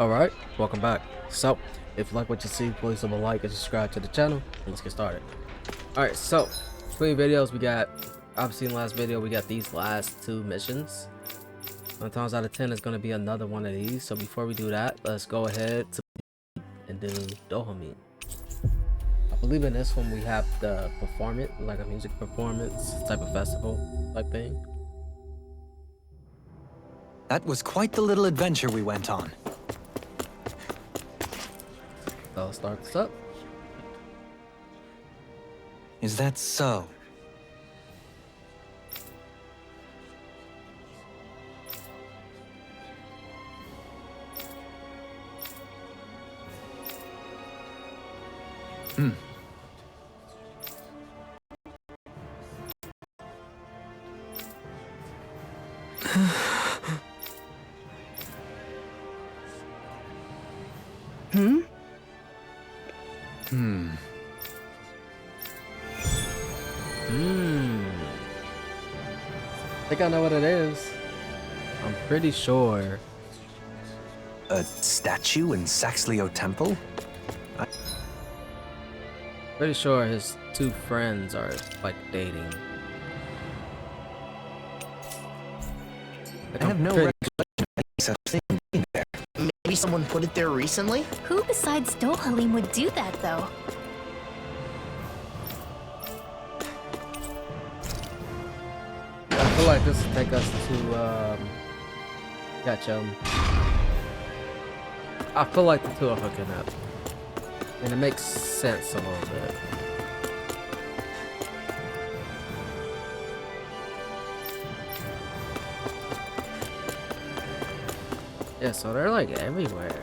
Alright, welcome back. So, if you like what you see, please leave a like and subscribe to the channel, and let's get started. Alright, so, between videos, we got, obviously in the last video, we got these last two missions. 9 times out of 10 is going to be another one of these, so before we do that, let's go ahead and do Dahnan. I believe in this one we have the performance, like a music performance type of festival type thing. That was quite the little adventure we went on. So let's start this up. Is that so? I think I know what it is. I'm pretty sure. A statue in Saxleo Temple? Pretty sure his two friends are like dating. I have no recollection of any such thing being there. Maybe someone put it there recently? Who besides Dohalim would do that, though? I feel like this will take us to gotcha. I feel like the two are hooking up, and it makes sense a little bit. Yeah, so they're like everywhere.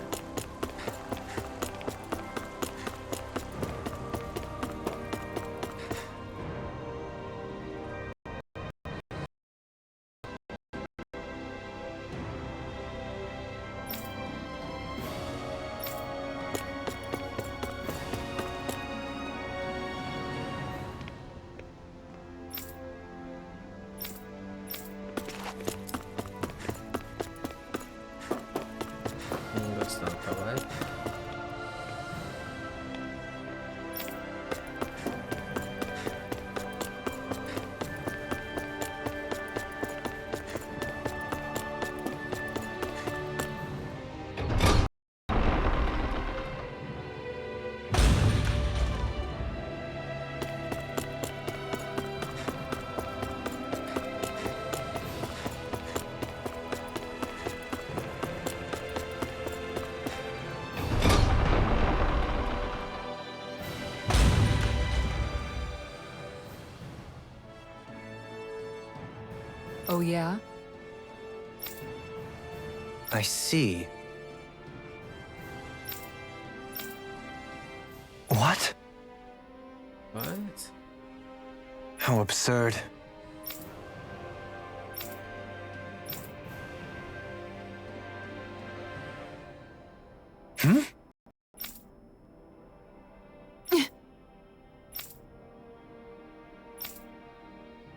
Oh, yeah? I see. What? What? How absurd.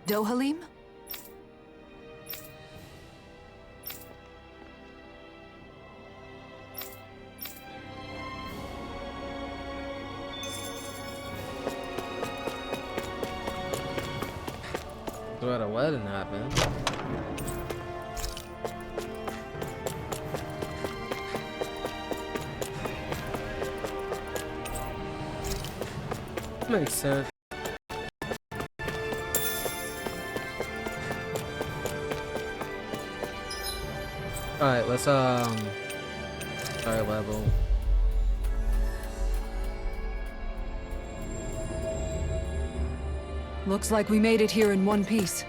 Dohalim? So at a wedding happened. Makes sense. Alright, let's start level. Looks like we made it here in one piece.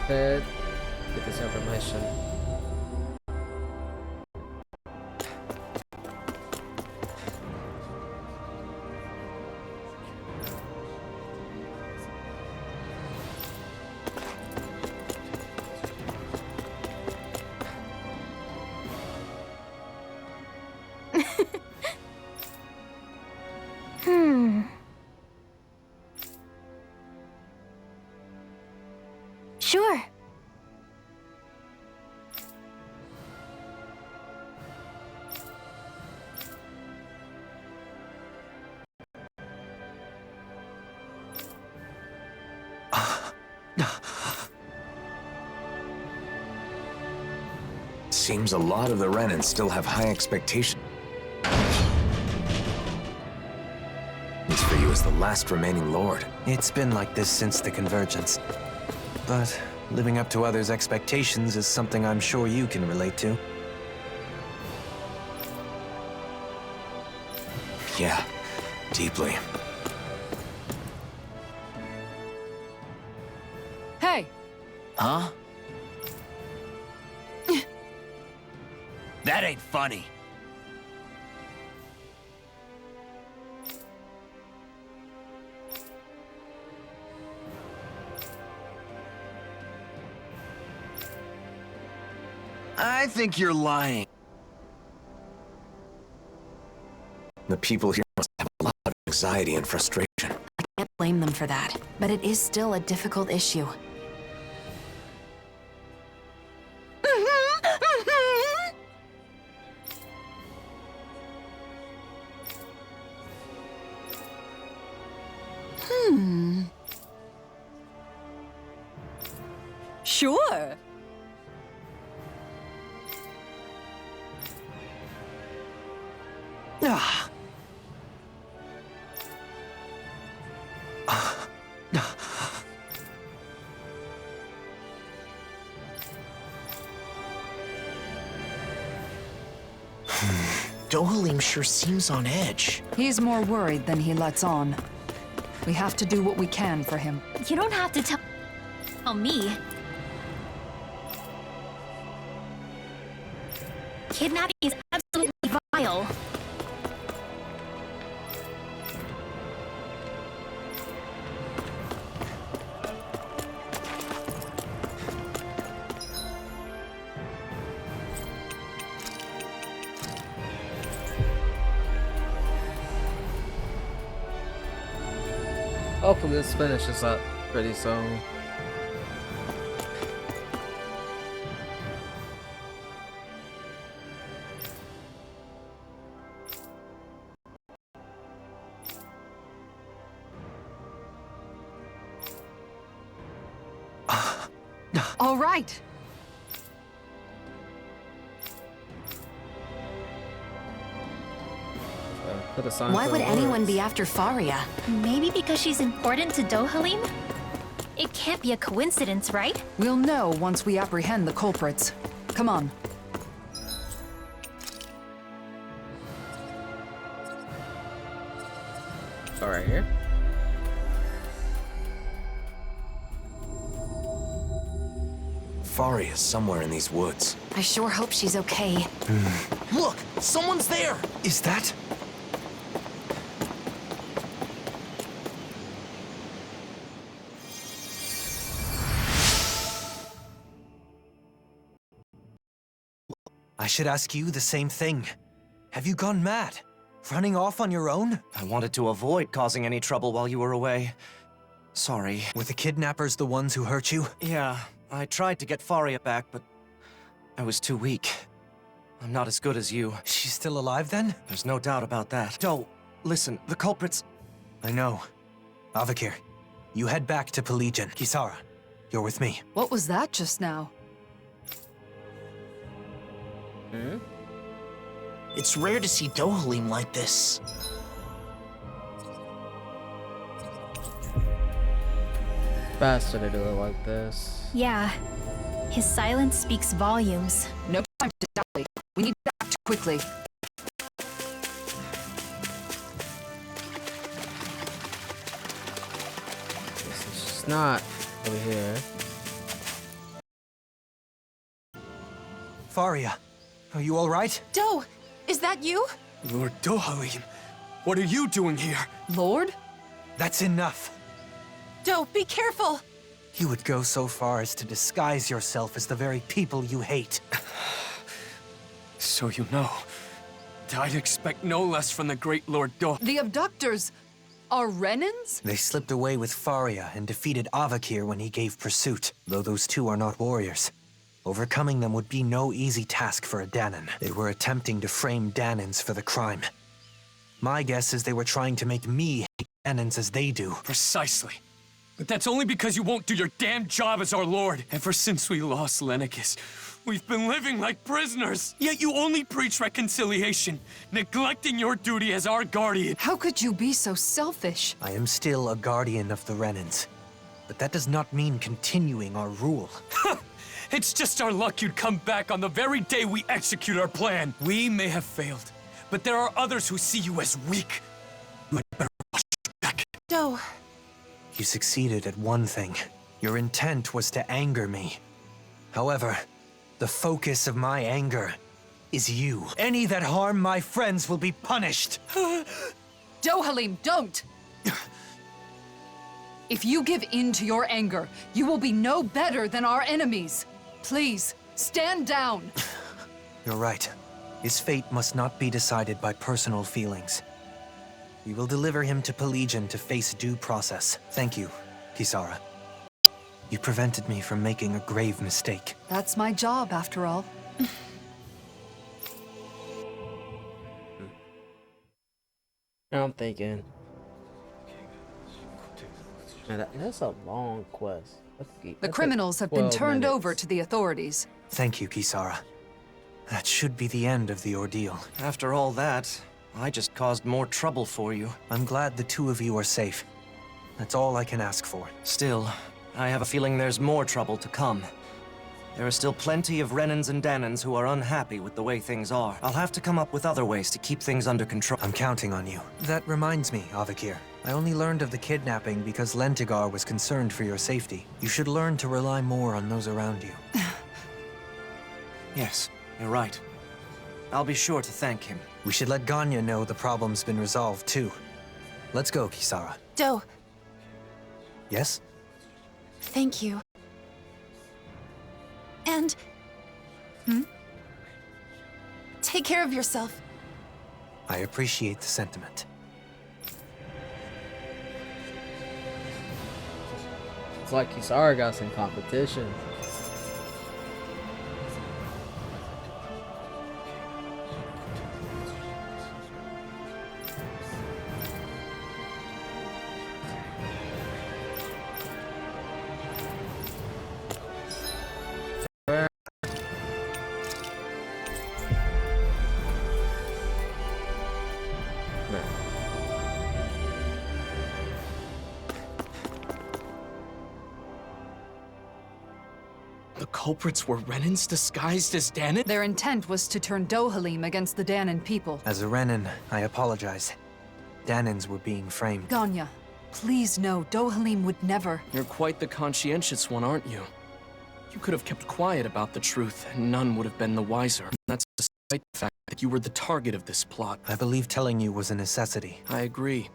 Head get this information. Sure. Seems a lot of the Renans still have high expectations for you as the last remaining Lord. It's been like this since the Convergence. But living up to others' expectations is something I'm sure you can relate to. Yeah, deeply. Hey! Huh? That ain't funny. I think you're lying. The people here must have a lot of anxiety and frustration. I can't blame them for that, but it is still a difficult issue. Sure. Ah. Dohalim sure seems on edge. He's more worried than he lets on. We have to do what we can for him. You don't have to tell me. Kidnapping is absolutely vile. Hopefully this finishes up pretty soon. All right. Put a sign Why for would the anyone words. be after Faria? Maybe because she's important to Dohalim? It can't be a coincidence, right? We'll know once we apprehend the culprits. Come on. All right, here. Faria is somewhere in these woods. I sure hope she's okay. Look, someone's there. Is that? I should ask you the same thing. Have you gone mad? Running off on your own? I wanted to avoid causing any trouble while you were away. Sorry. Were the kidnappers the ones who hurt you? Yeah, I tried to get Faria back, but I was too weak. I'm not as good as you. She's still alive then? There's no doubt about that. Doe, listen, the culprits... I know. Avakir, you head back to Pelegion. Kisara, you're with me. What was that just now? It's rare to see Dohalim like this. Faster to do it like this. Yeah. His silence speaks volumes. No time to dally. We need to act quickly. It's not over here. Faria, are you all right? Doe, is that you? Lord Dohalim, what are you doing here? Lord? That's enough. Doe, be careful! You would go so far as to disguise yourself as the very people you hate. So you know, I'd expect no less from the great Lord Do. The abductors are Renans? They slipped away with Faria and defeated Avakir when he gave pursuit, though those two are not warriors. Overcoming them would be no easy task for a Dahnan. They were attempting to frame Dahnans for the crime. My guess is they were trying to make me hate Dahnans as they do. Precisely. But that's only because you won't do your damn job as our lord. Ever since we lost Lennicus, we've been living like prisoners. Yet you only preach reconciliation, neglecting your duty as our guardian. How could you be so selfish? I am still a guardian of the Renans, but that does not mean continuing our rule. It's just our luck you'd come back on the very day we execute our plan. We may have failed, but there are others who see you as weak. You had better watch your back. Doe, You succeeded at one thing. Your intent was to anger me. However, the focus of my anger is you. Any that harm my friends will be punished. Dohalim, don't! If you give in to your anger, you will be no better than our enemies. Please, stand down. You're right. His fate must not be decided by personal feelings. We will deliver him to Pelegion to face due process. Thank you, Kisara. You prevented me from making a grave mistake. That's my job, after all. I'm thinking. Man, that's a long quest. The criminals have been turned over to the authorities. Thank you, Kisara. That should be the end of the ordeal. After all that, I just caused more trouble for you. I'm glad the two of you are safe. That's all I can ask for. Still, I have a feeling there's more trouble to come. There are still plenty of Renans and Dahnans who are unhappy with the way things are. I'll have to come up with other ways to keep things under control. I'm counting on you. That reminds me, Avakir. I only learned of the kidnapping because Lentigar was concerned for your safety. You should learn to rely more on those around you. Yes, you're right. I'll be sure to thank him. We should let Ganya know the problem's been resolved, too. Let's go, Kisara. Doe, Yes? thank you. And... Take care of yourself. I appreciate the sentiment. It's like Kisara got some competition. The culprits were Renans disguised as Dahnan? Their intent was to turn Dohalim against the Dahnan people. As a Renan, I apologize. Dahnans were being framed. Ganya, please know Dohalim would never... You're quite the conscientious one, aren't you? You could have kept quiet about the truth, and none would have been the wiser. That's despite the fact that you were the target of this plot. I believe telling you was a necessity. I agree.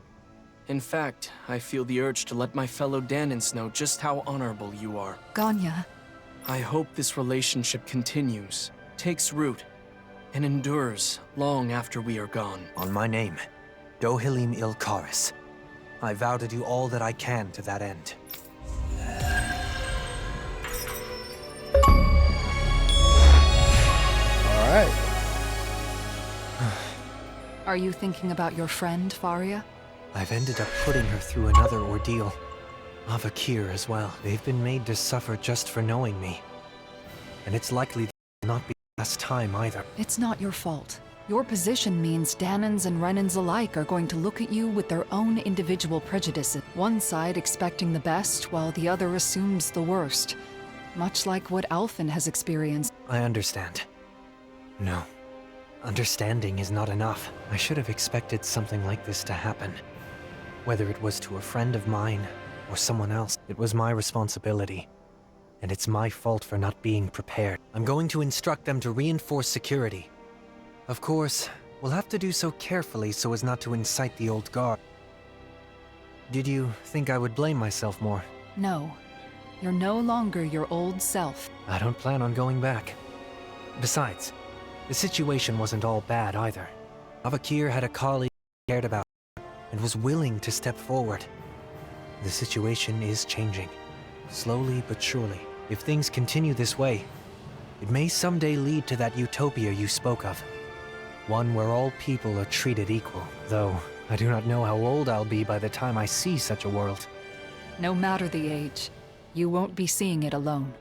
In fact, I feel the urge to let my fellow Dahnans know just how honorable you are. Ganya, I hope this relationship continues, takes root, and endures long after we are gone. On my name, Dohalim Ilkaris. I vow to do all that I can to that end. Alright. are you thinking about your friend, Faria? I've ended up putting her through another ordeal. Avakir as well. They've been made to suffer just for knowing me. And it's likely that will not be the last time either. It's not your fault. Your position means Dahnans and Renans alike are going to look at you with their own individual prejudices. One side expecting the best, while the other assumes the worst. Much like what Alphen has experienced. I understand. No. Understanding is not enough. I should have expected something like this to happen. Whether it was to a friend of mine, or someone else, it was my responsibility. and it's my fault for not being prepared. I'm going to instruct them to reinforce security. Of course, we'll have to do so carefully so as not to incite the old guard. Did you think I would blame myself more? No. You're no longer your old self. I don't plan on going back. Besides, the situation wasn't all bad either. Avakir had a colleague he cared about and was willing to step forward. The situation is changing, slowly but surely. If things continue this way, it may someday lead to that utopia you spoke of. One where all people are treated equal. Though, I do not know how old I'll be by the time I see such a world. No matter the age, you won't be seeing it alone.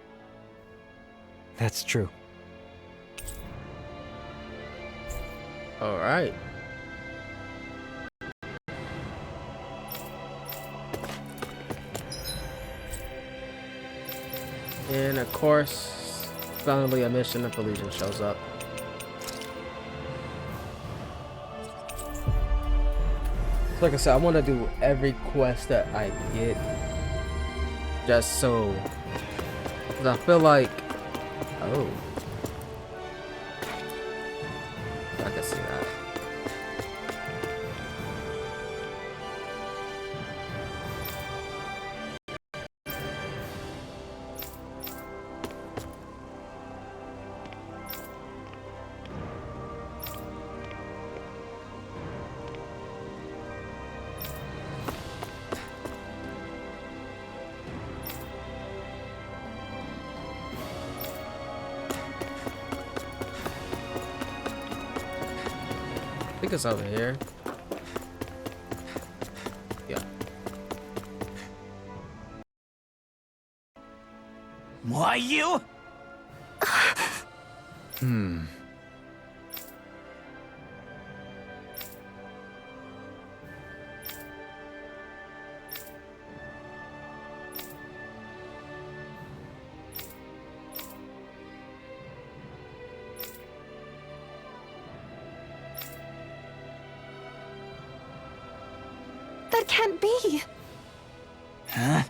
That's true. All right. And of course, finally a mission of Legion shows up. Like I said, I want to do every quest that I get, just so, because I feel like, oh, I can see that. I think it's over here. Yeah. Why you? That can't be. Huh?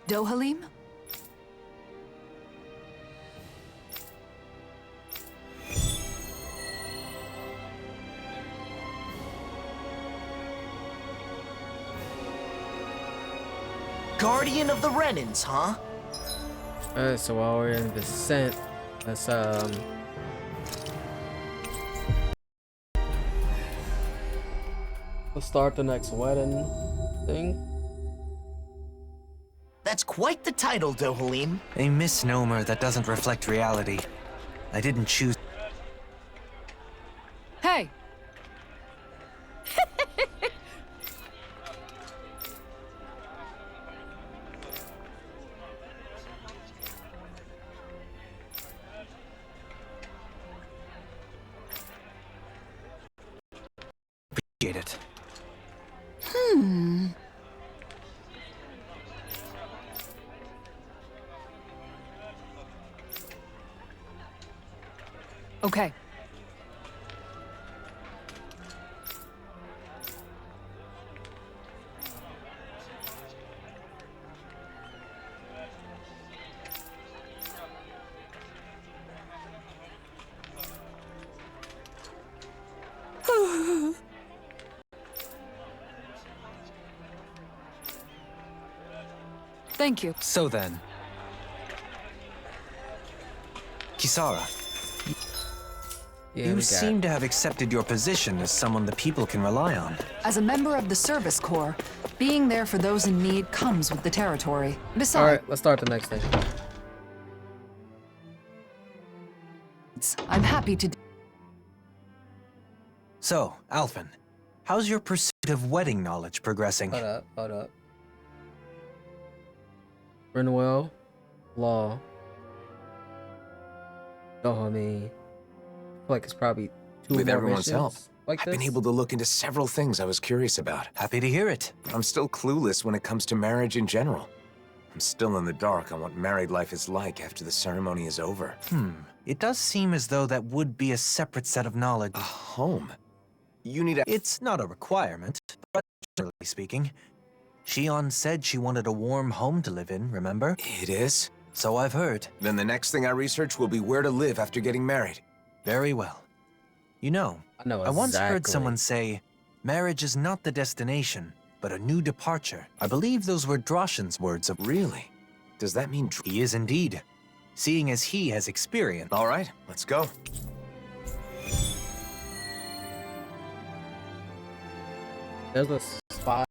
Dohalim? Guardian of the Renans, huh? Alright, so while we're in descent, let's start the next wedding thing. That's quite the title, Dohalim. A misnomer that doesn't reflect reality. I didn't choose. Hey! Appreciate it. Okay. Thank you. So then, Kisara, Yeah, you we got seem to have accepted your position as someone the people can rely on. As a member of the Service Corps, being there for those in need comes with the territory. Besides, Alright, let's start the next thing. I'm happy to. So, Alphen, how's your pursuit of wedding knowledge progressing? Hold up. Renwell, Law. Oh, I mean, I feel like it's probably two With more everyone's help, missions like I've this. been able to look into several things I was curious about. Happy to hear it. I'm still clueless when it comes to marriage in general. I'm still in the dark on what married life is like after the ceremony is over. It does seem as though that would be a separate set of knowledge. A home? You need a... It's not a requirement, but generally speaking. Shion said she wanted a warm home to live in, remember? It is? So I've heard. Then the next thing I research will be where to live after getting married. Very well. You know, I know I once heard exactly. someone say, marriage is not the destination, but a new departure. I believe those were Droshan's words of... Really? Does that mean... He is indeed, seeing as he has experience. All right, let's go. There's a spot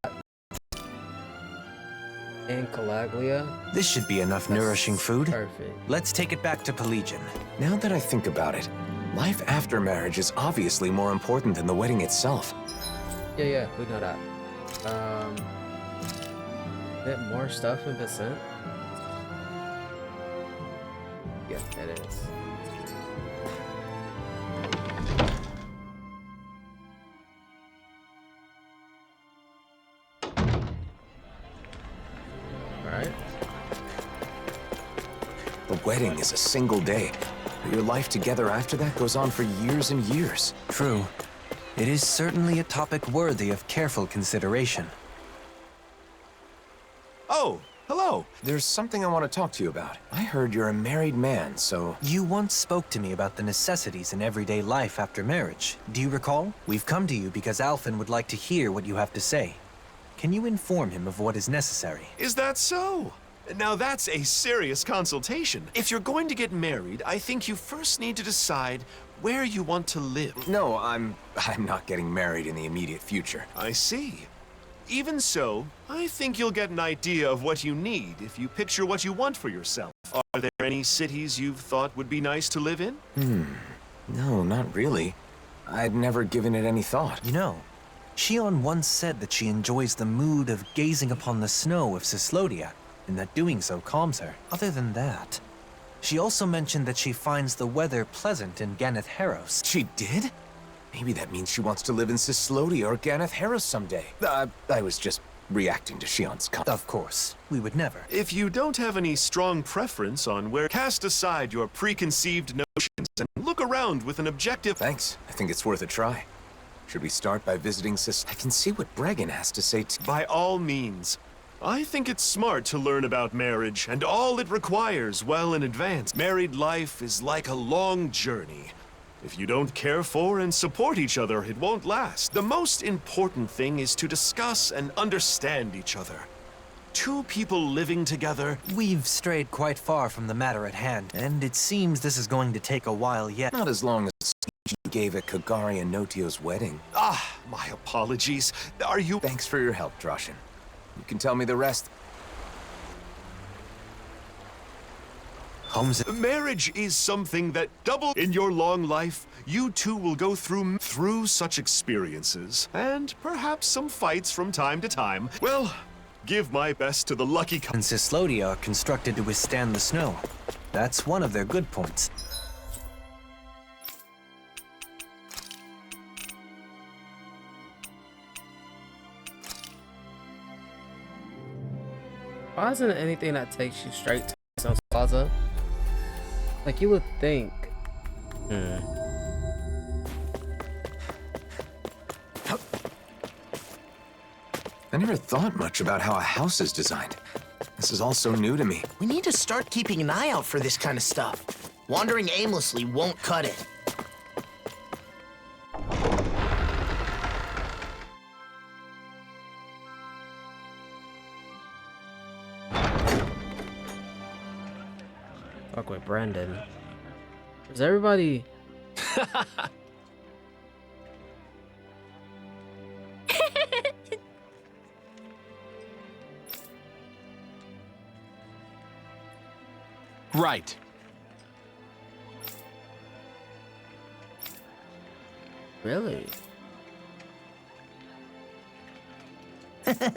in Calaglia. This should be enough nourishing food. Perfect. Let's take it back to Pelagian. Now that I think about it, life after marriage is obviously more important than the wedding itself. Yeah, we know that. Bit more stuff in Vicent. Yeah, it is. Alright. A wedding is a single day, but your life together after that goes on for years and years. True. It is certainly a topic worthy of careful consideration. Oh, hello. There's something I want to talk to you about. I heard you're a married man, so... You once spoke to me about the necessities in everyday life after marriage. Do you recall? We've come to you because Alphen would like to hear what you have to say. Can you inform him of what is necessary? Is that so? Now that's a serious consultation. If you're going to get married, I think you first need to decide where you want to live. No, I'm not getting married in the immediate future. I see. Even so, I think you'll get an idea of what you need if you picture what you want for yourself. Are there any cities you've thought would be nice to live in? No, not really. I'd never given it any thought. You know, Shion once said that she enjoys the mood of gazing upon the snow of Cislodia, and that doing so calms her. Other than that, she also mentioned that she finds the weather pleasant in Ganeth Haros. She did? Maybe that means she wants to live in Cislodia or Ganeth Haros someday. I was just reacting to Shion's comment. Of course, we would never. If you don't have any strong preference on where, cast aside your preconceived notions and look around with an objective... Thanks. I think it's worth a try. Should we start by visiting I can see what Bregan has to say By all means. I think it's smart to learn about marriage and all it requires well in advance. Married life is like a long journey. If you don't care for and support each other, it won't last. The most important thing is to discuss and understand each other. Two people living together... We've strayed quite far from the matter at hand, and it seems this is going to take a while yet. Not as long as you gave at Kagari and Notio's wedding. Ah, my apologies. Are you... Thanks for your help, Droshan. You can tell me the rest. Marriage is something that double in your long life. You two will go through such experiences, and perhaps some fights from time to time. Well, give my best to the lucky And Cislodia are constructed to withstand the snow. That's one of their good points. Why isn't it anything that takes you straight to Sun Plaza? Like you would think. I never thought much about how a house is designed. This is all so new to me. We need to start keeping an eye out for this kind of stuff. Wandering aimlessly won't cut it. Fuck with Brandon. Is everybody... Right. Really? Okay.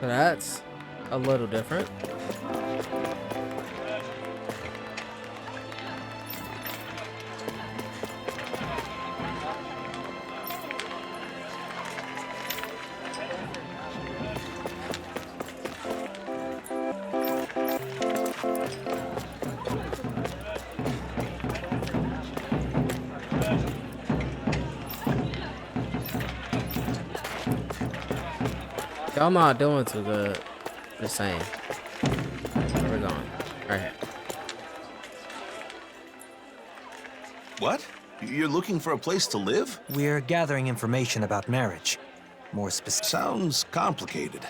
So that's a little different. Y'all not doing too good. Just saying. Where we going? Right here. What? You're looking for a place to live? We're gathering information about marriage. More specific. Sounds complicated.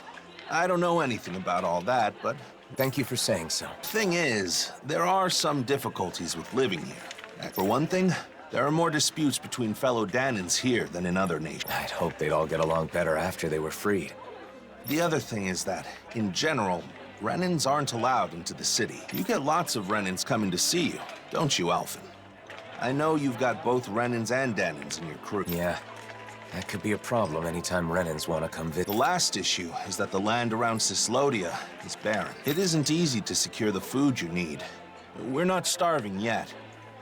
I don't know anything about all that, but Thank you for saying so. thing is, there are some difficulties with living here. For one thing, there are more disputes between fellow Dahnans here than in other nations. I'd hope they'd all get along better after they were freed. The other thing is that, in general, Renans aren't allowed into the city. You get lots of Renans coming to see you, don't you, Alphen? I know you've got both Renans and Dahnans in your crew. Yeah, that could be a problem anytime Renans want to come visit. The last issue is that the land around Cislodia is barren. It isn't easy to secure the food you need. We're not starving yet,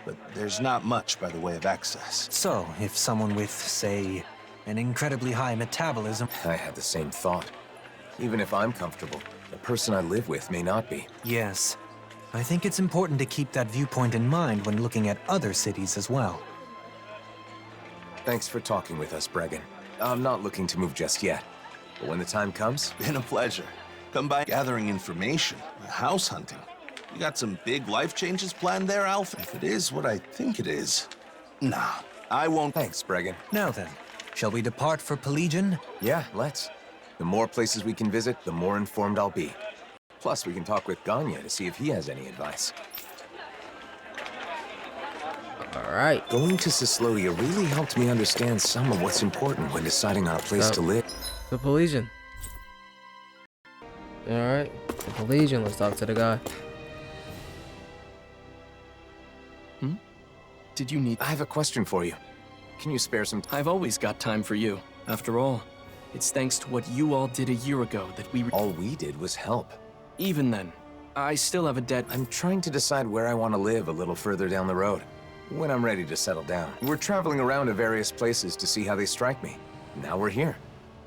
but there's not much by the way of excess. So, if someone with, say, an incredibly high metabolism... I had the same thought. Even if I'm comfortable, the person I live with may not be. Yes. I think it's important to keep that viewpoint in mind when looking at other cities as well. Thanks for talking with us, Bregan. I'm not looking to move just yet, but when the time comes... Been a pleasure. Come by gathering information, house hunting. You got some big life changes planned there, Alphen? If it is what I think it is... Nah, I won't... Thanks, Bregan. Now then, shall we depart for Pelegion? Yeah, let's. The more places we can visit, the more informed I'll be. Plus, we can talk with Ganya to see if he has any advice. Alright. Going to Cislodia really helped me understand some of what's important when deciding on a place to live. The Pelegion. Alright. The Pelegion. Let's talk to the guy. Did you need... I have a question for you. Can you spare some time? I've always got time for you. After all, it's thanks to what you all did a year ago that we... All we did was help. Even then, I still have a debt... I'm trying to decide where I want to live a little further down the road. When I'm ready to settle down. We're traveling around to various places to see how they strike me. Now we're here.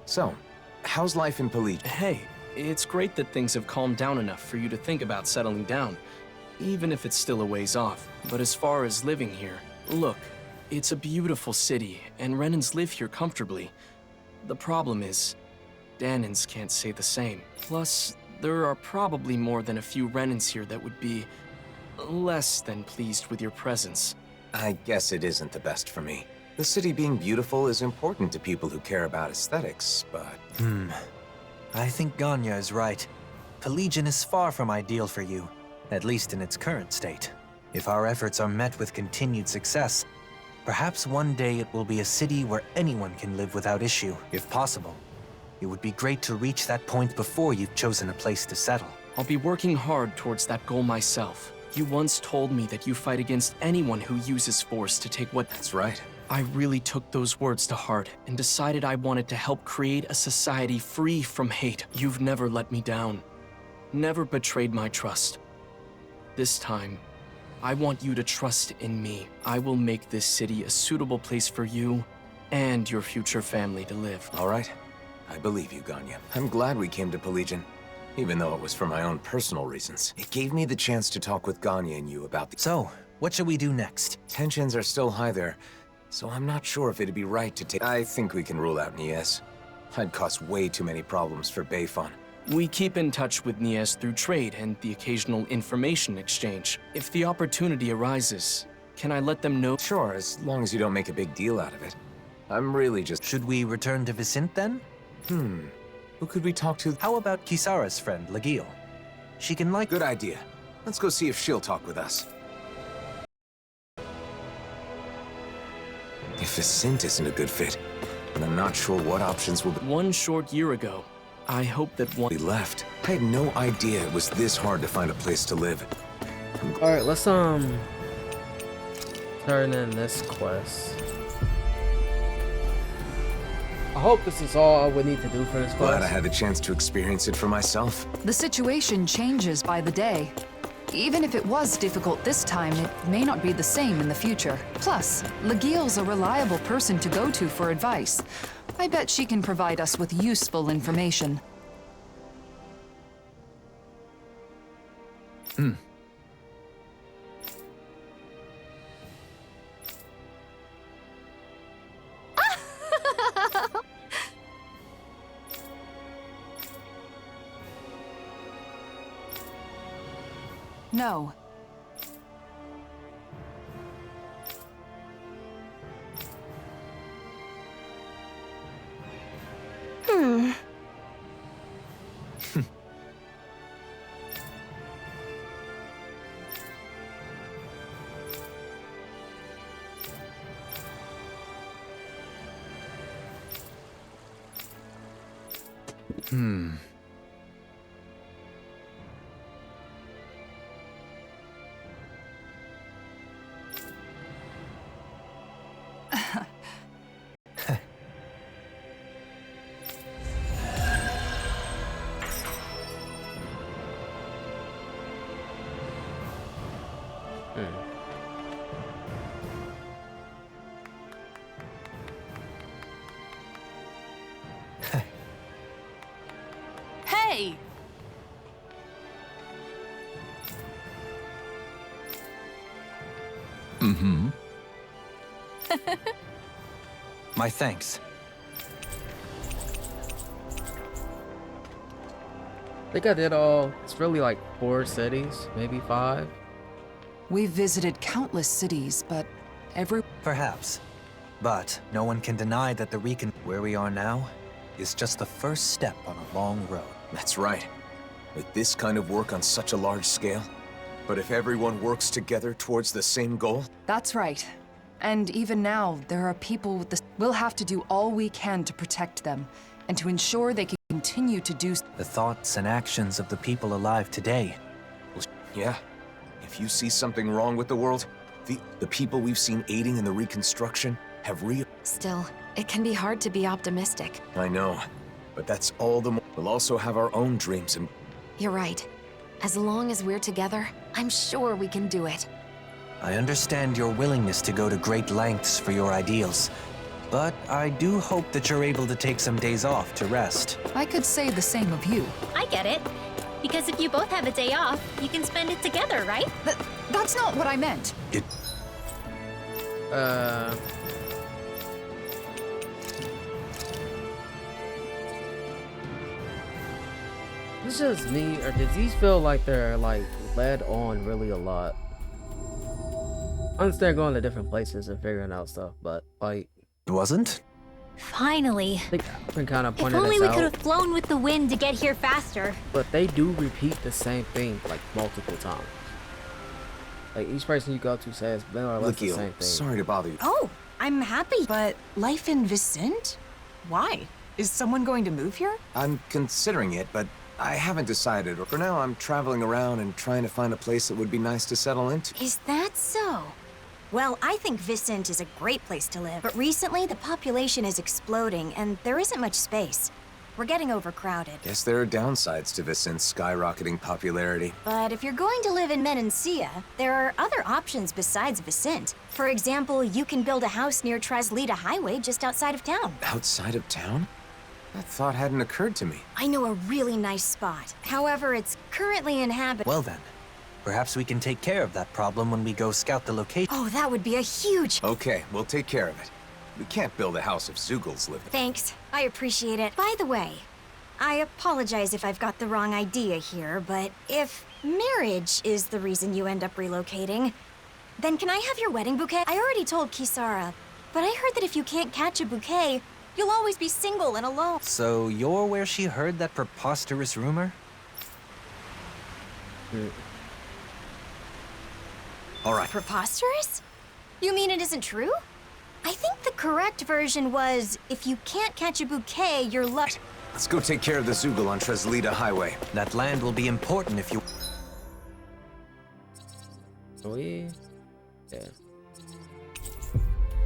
So, how's life in Pelegion? Hey, it's great that things have calmed down enough for you to think about settling down, even if it's still a ways off. But as far as living here, look, it's a beautiful city, and Renans live here comfortably. The problem is, Dahnans can't say the same. Plus, there are probably more than a few Renans here that would be less than pleased with your presence. I guess it isn't the best for me. The city being beautiful is important to people who care about aesthetics, but... I think Ganya is right. Pelegion is far from ideal for you, at least in its current state. If our efforts are met with continued success, perhaps one day it will be a city where anyone can live without issue, if possible. It would be great to reach that point before you've chosen a place to settle. I'll be working hard towards that goal myself. You once told me that you fight against anyone who uses force to take what... That's right. I really took those words to heart and decided I wanted to help create a society free from hate. You've never let me down. Never betrayed my trust. This time, I want you to trust in me. I will make this city a suitable place for you and your future family to live. All right. I believe you, Ganya. I'm glad we came to Pelegion, even though it was for my own personal reasons. It gave me the chance to talk with Ganya and you about the... So, what should we do next? Tensions are still high there, so I'm not sure if it'd be right to take... I think we can rule out Nies. I'd cause way too many problems for Bayfon. We keep in touch with Nies through trade and the occasional information exchange. If the opportunity arises, can I let them know? Sure, as long as you don't make a big deal out of it. I'm really just... Should we return to Vicente then? Who could we talk to? How about Kisara's friend, Legil? She can like... Good idea. Let's go see if she'll talk with us. If Vicente isn't a good fit, then I'm not sure what options will be... One short year ago, I hope that one... We left. I had no idea it was this hard to find a place to live. Alright, let's turn in this quest. I hope this is all we need to do for this quest. Glad I had the chance to experience it for myself. The situation changes by the day. Even if it was difficult this time, it may not be the same in the future. Plus, Lagiel's a reliable person to go to for advice. I bet she can provide us with useful information. No. Hey! My thanks. I think I did all. It's really like 4 cities, maybe 5. We've visited countless cities, but Perhaps. But no one can deny that the where we are now is just the first step on a long road. That's right. With this kind of work on such a large scale. But if everyone works together towards the same goal? That's right. And even now, there are people with the... We'll have to do all we can to protect them, and to ensure they can continue to do... The thoughts and actions of the people alive today. Yeah. If you see something wrong with the world, the people we've seen aiding in the reconstruction have Still, it can be hard to be optimistic. I know. But that's all the more. We'll also have our own dreams and... You're right. As long as we're together, I'm sure we can do it. I understand your willingness to go to great lengths for your ideals, but I do hope that you're able to take some days off to rest. I could say the same of you. I get it. Because if you both have a day off, you can spend it together, right? That's not what I meant. It's just me, or does these feel like they're like led on really a lot? I understand going to different places and figuring out stuff, but like... It wasn't? Finally. I think I've been kind of If pointing only this we out. could have flown with the wind to get here faster. But they do repeat the same thing like multiple times. Like each person you go to says more or less the same thing. Sorry to bother you. Oh, I'm happy. But life in Vicente? Why? Is someone going to move here? I'm considering it, but I haven't decided. For now, I'm traveling around and trying to find a place that would be nice to settle into. Is that so? Well, I think Vicente is a great place to live, but recently the population is exploding and there isn't much space. We're getting overcrowded. Guess there are downsides to Vicente's skyrocketing popularity. But if you're going to live in Menancia, there are other options besides Vicente. For example, you can build a house near Traslita Highway just outside of town. Outside of town? That thought hadn't occurred to me. I know a really nice spot. However, it's currently inhabited. Well then, perhaps we can take care of that problem when we go scout the location. Oh, that would be a huge... Okay, we'll take care of it. We can't build a house if Zugals live in. Thanks. I appreciate it. By the way, I apologize if I've got the wrong idea here, but if marriage is the reason you end up relocating, then can I have your wedding bouquet? I already told Kisara, but I heard that if you can't catch a bouquet, you'll always be single and alone. So you're where she heard that preposterous rumor? All right. Preposterous? You mean it isn't true? I think the correct version was, if you can't catch a bouquet, you're Let's go take care of the Zoogle on Treslita Highway. That land will be important if you... Yeah.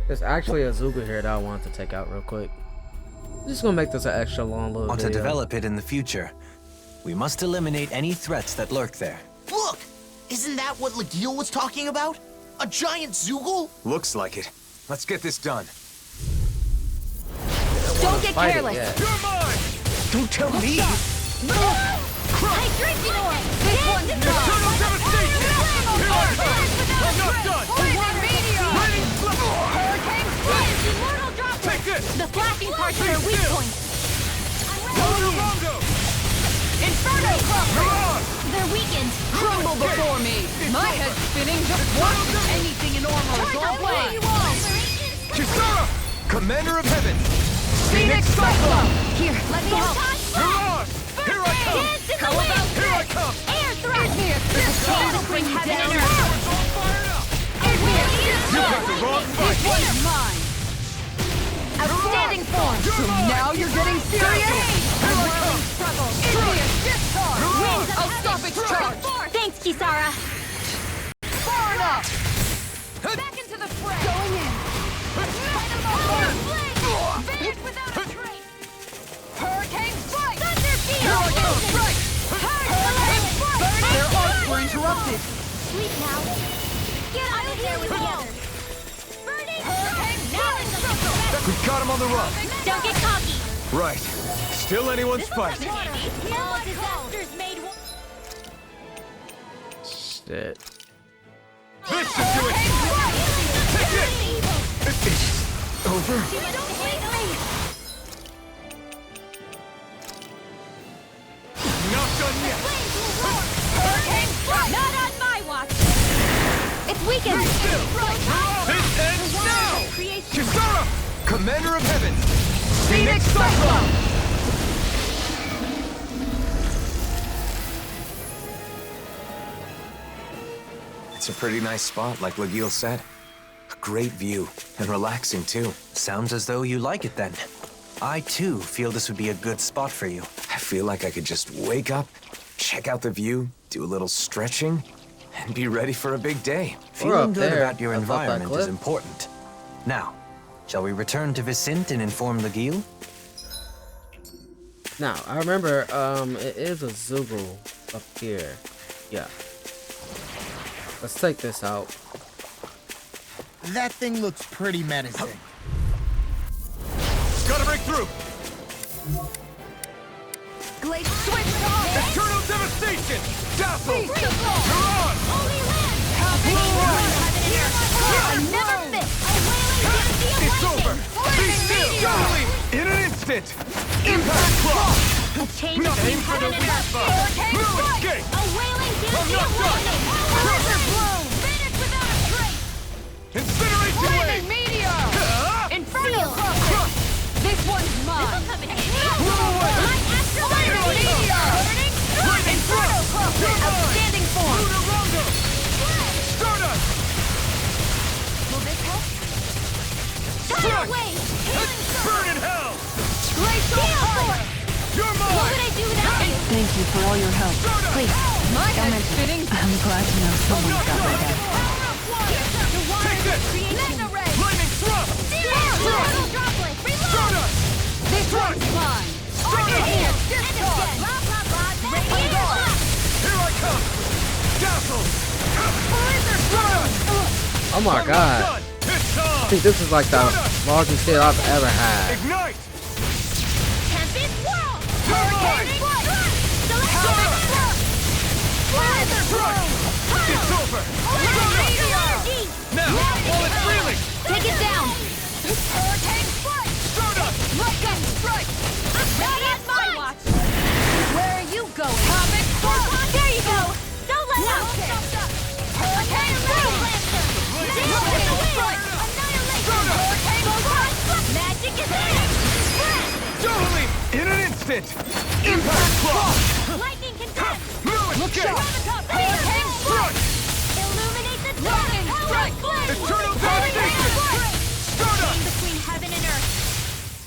There's actually a Zoogle here that I want to take out real quick. I'm just gonna make this an extra long little want video. to develop it in the future. We must eliminate any threats that lurk there. Look! Isn't that what Legil was talking about? A giant Zoogle? Looks like it. Let's get this done. Don't get careless. You're mine! Don't tell me! Hey, drinking orb! This one's Eternal devastation! Here I come! I'm not done! Raining Hurricane Strike! Immortal drop! Take this! The flashing parts are their weak points. Rondo! Inferno Club! Mirage! They're weakened. Crumble before me! My head's spinning just once! Anything in Ormo is all play! Kisara! Commander of Heaven! Phoenix Cyclone! Here, let me help. Mirage! Here I come! How about Here I come! Air thrust! Chain between heaven and earth. It's all fired up! You got the wrong fight! This one's mine! Outstanding form. So now you're getting serious? Here I come! Struggle! Igneous discharge! I'll stop its charge! Thanks, Kisara. Far enough! Back into the fray! Going in! Finish without a trace! Hurricane strike! Thunderfield! Here I come! Strike! Hurricane strike! Their arcs were interrupted! Sleep now. Get out of here with the others. Burning Hurricane strike! We got him on the run. Don't get cocky. Right. Still anyone's fight. All disasters made one. Shit. This should do it! Take it! It's over. Not done yet! Hurricane strike! Not on my watch. It's weakened. This ends now! Kisara! Commander of Heaven! Phoenix Cyclone! It's a pretty nice spot, like Legil said. A great view, and relaxing too. Sounds as though you like it then. I too feel this would be a good spot for you. I feel like I could just wake up, check out the view, do a little stretching, and be ready for a big day. Feeling up good there, about your above that environment is cliff. important. Now, shall we return to Vicente and inform Legil? Now, I remember, it is a Zoogle up here. Yeah. Let's take this out. That thing looks pretty menacing. Gotta break through! Glade switch off! Eternal devastation! Dazzle! Mirage! Holy land! I never miss! It's over! Be still! Totally! In an instant! Impact Claw! A chain Now between aim for the heaven and weak earth. spot! No escape! A wailing I'm not done! Blizzard bloom! Finish without a trace! Incineration Flaming wave! meteor! Inferno Seal. club! This one's mine! Blow away! Meteor! Inferno club! Outstanding form! Lunar Rondo! Stardust! Will this help? Strike! Burn in hell! Glacial fire! You're What mine! would I do without you? Thank you for all your help. Please. My head's spinning. I'm glad to know someone's got my back. Take this! Lightning thrust! Stardust! This one's mine. Stardust! Here I come! Dazzle! Stardust! Oh my god. Done! It's I on! think this is like the largest hit I've ever had. Ignite! Tempest whirl! Hurricane! It's over! Now, while it's reeling! Take it down! Stardust! Lightning strike! Not on my watch! Where are you going? There you go! Don't let out! Hurricane Magic is in! Totally! In an instant! Impact Claw! Lightning contest! Look out! Hurricane Strike! Illuminate the Lightning dark! strike! Eternal devastation! Stardust! Between heaven and earth!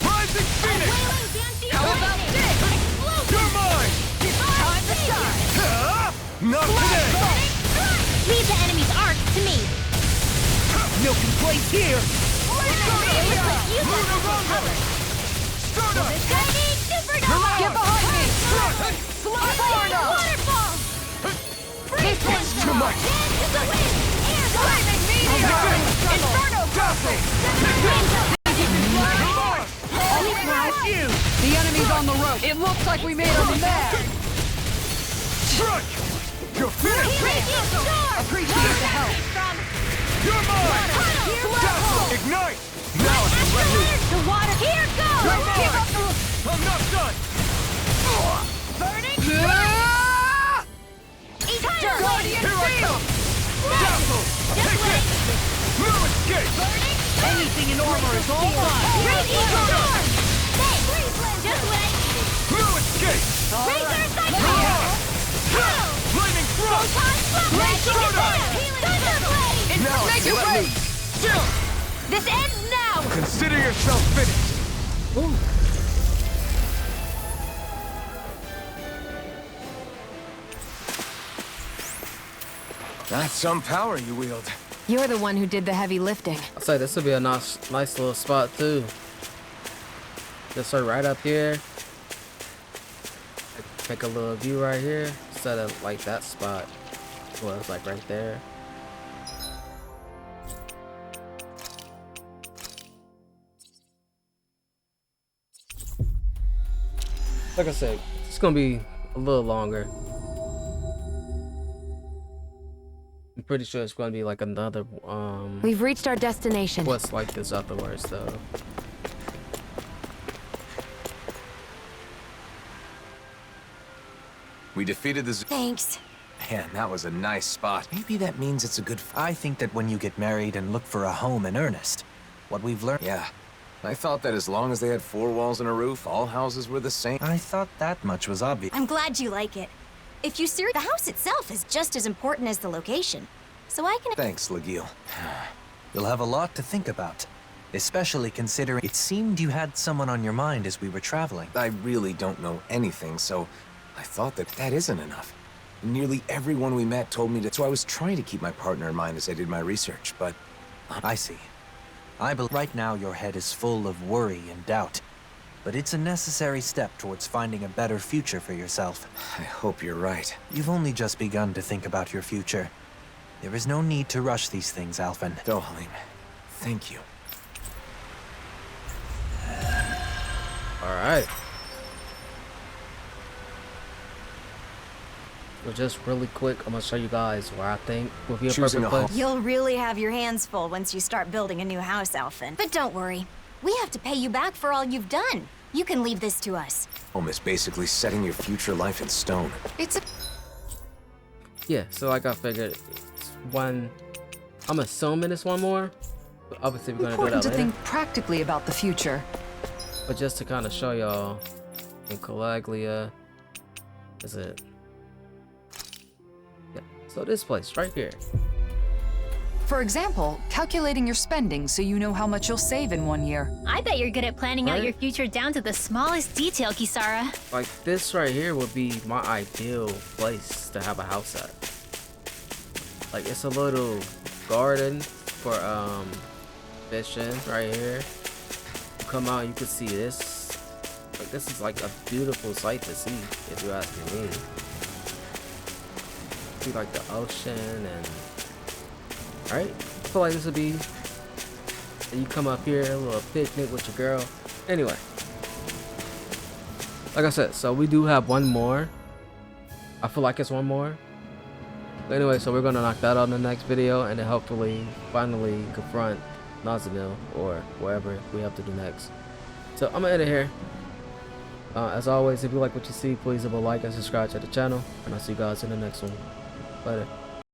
Rising Phoenix! Wailing dancing How about lightning! this? Not today! Leave the enemy's arc to me. Milk in place here! Get behind me! Waterfall! This one's too much! Flaming meteor! Inferno castle! The enemy's on the rope. It looks like we made them mad. Strike! You're finished! Appreciate the help. You're mine! Dazzle! Ignite! Now it's let loose! The water! Here goes! You're mine! I'm not done! Burning! Here I come! Dazzle! Take it! No escape! Anything in armor is all mine! Raging storm! Just wait! No escape! Razor cycle! Lightning thrust! Thunderblade! Now it's let loose! Still! This ends now! Consider yourself finished! That's some power you wield. You're the one who did the heavy lifting. I'll say this would be a nice little spot too. Just start right up here. Take a little view right here. Instead of like that spot. Well, it's like right there. Like I said, it's gonna be a little longer. I'm pretty sure it's gonna be like another We've reached our destination. what's like this afterwards though. We defeated the... Thanks. Man, that was a nice spot. Maybe that means it's a good... I think that when you get married and look for a home in earnest, what we've learned... Yeah. I thought that as long as they had 4 walls and a roof, all houses were the same. I thought that much was obvious. I'm glad you like it. If you the house itself is just as important as the location. So I can... Thanks, Legil. You'll have a lot to think about, especially considering it seemed you had someone on your mind as we were traveling. I really don't know anything, so I thought that isn't enough. Nearly everyone we met told me to, so I was trying to keep my partner in mind as I did my research, but... I see. I believe right now your head is full of worry and doubt, but it's a necessary step towards finding a better future for yourself. I hope you're right. You've only just begun to think about your future. There is no need to rush these things, Alphen. Dohalim, thank you. Alright. Well, just really quick, I'm gonna show you guys where I think will be a Choosing perfect a home. place. You'll really have your hands full once you start building a new house, Alphen. But don't worry. We have to pay you back for all you've done. You can leave this to us. Home is basically setting your future life in stone. It's a... Yeah, so like I figured, it's one. I'm assuming it's one more. But obviously, we're gonna do Important that to later. think practically about the future. But just to kind of show y'all, in Calaglia, is it? Yeah. So this place right here. For example, calculating your spending so you know how much you'll save in 1 year. I bet you're good at planning out Right? your future down to the smallest detail, Kisara. Like this right here would be my ideal place to have a house at. Like it's a little garden for fishing right here. You come out, you can see this. Like this is like a beautiful sight to see, if you're asking me. See like the ocean and right? I feel like this would be. And you come up here, a little picnic with your girl. Anyway. Like I said, so we do have one more. I feel like it's one more. But anyway, so we're gonna knock that out in the next video, and then hopefully finally confront Nazamil or wherever we have to do next. So I'm gonna end it here. As always, if you like what you see, please leave a like and subscribe to the channel, and I'll see you guys in the next one. Later.